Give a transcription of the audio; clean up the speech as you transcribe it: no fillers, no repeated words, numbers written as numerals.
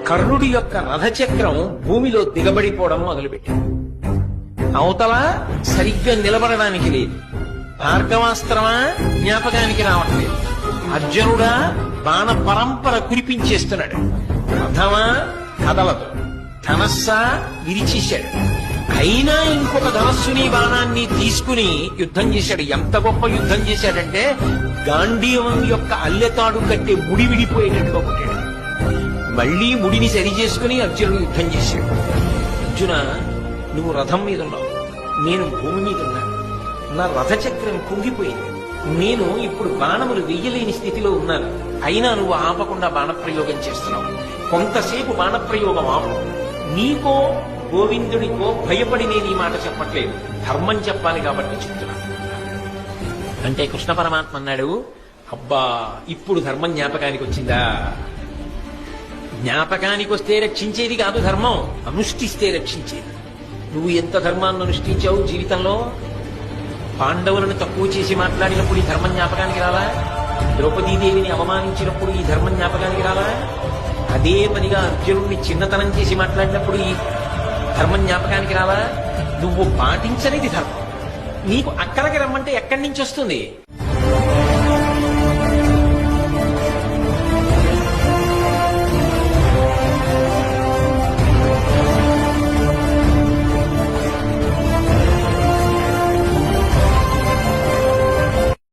కర్ణుడి యొక్క రథచక్రం భూమిలో దిగబడిపోవడం మొదలుపెట్టింది. అవతల సరిగ్గా నిలబడడానికి లేదు. భార్గవాస్త్రమా జ్ఞాపకానికి రావట్లేదు. అర్జునుడా బాణ పరంపర కురిపించేస్తున్నాడు. రథమా కదలదు. ధనస్సా విరిచేశాడు. అయినా ఇంకొక ధనస్సుని బాణాన్ని తీసుకుని యుద్ధం చేశాడు. ఎంత గొప్ప యుద్ధం చేశాడంటే గాంధీవం యొక్క అల్లెతాడు కట్టే ముడి విడిపోయేటట్టుగా కొట్టాడు. మళ్లీ ముడిని సరి చేసుకుని అర్జునుడు యుద్ధం చేశాడు. అర్జున, నువ్వు రథం మీద ఉన్నావు, నేను భూమి మీద ఉన్నాను. నా రథచక్రం కుంగిపోయింది. నేను ఇప్పుడు బాణములు వెయ్యలేని స్థితిలో ఉన్నాను. అయినా నువ్వు ఆపకుండా బాణప్రయోగం చేస్తున్నావు. కొంతసేపు బాణప్రయోగం ఆపు. నీకో గోవిందుడికో భయపడి నేను ఈ మాట చెప్పట్లేదు, ధర్మం చెప్పాలి కాబట్టి చెప్తున్నాను అంటే కృష్ణ పరమాత్మ అన్నాడు, అబ్బా ఇప్పుడు ధర్మం జ్ఞాపకానికి వచ్చిందా? జ్ఞాపకానికి వస్తే రక్షించేది కాదు ధర్మం, అనుష్ఠిస్తే రక్షించేది. నువ్వు ఎంత ధర్మాన్ని అనుష్ఠించావు జీవితంలో? పాండవులను తక్కువ చేసి మాట్లాడినప్పుడు ఈ ధర్మం జ్ఞాపకానికి రాలా? ద్రౌపదీదేవిని అవమానించినప్పుడు ఈ ధర్మం జ్ఞాపకానికి రాలా? అదే పనిగా అర్జునుడిని చిన్నతనం చేసి మాట్లాడినప్పుడు ఈ ధర్మం జ్ఞాపకానికి రాలా? నువ్వు పాటించనిది ధర్మం. నీకు అక్కడికి రమ్మంటే ఎక్కడి నుంచి వస్తుంది?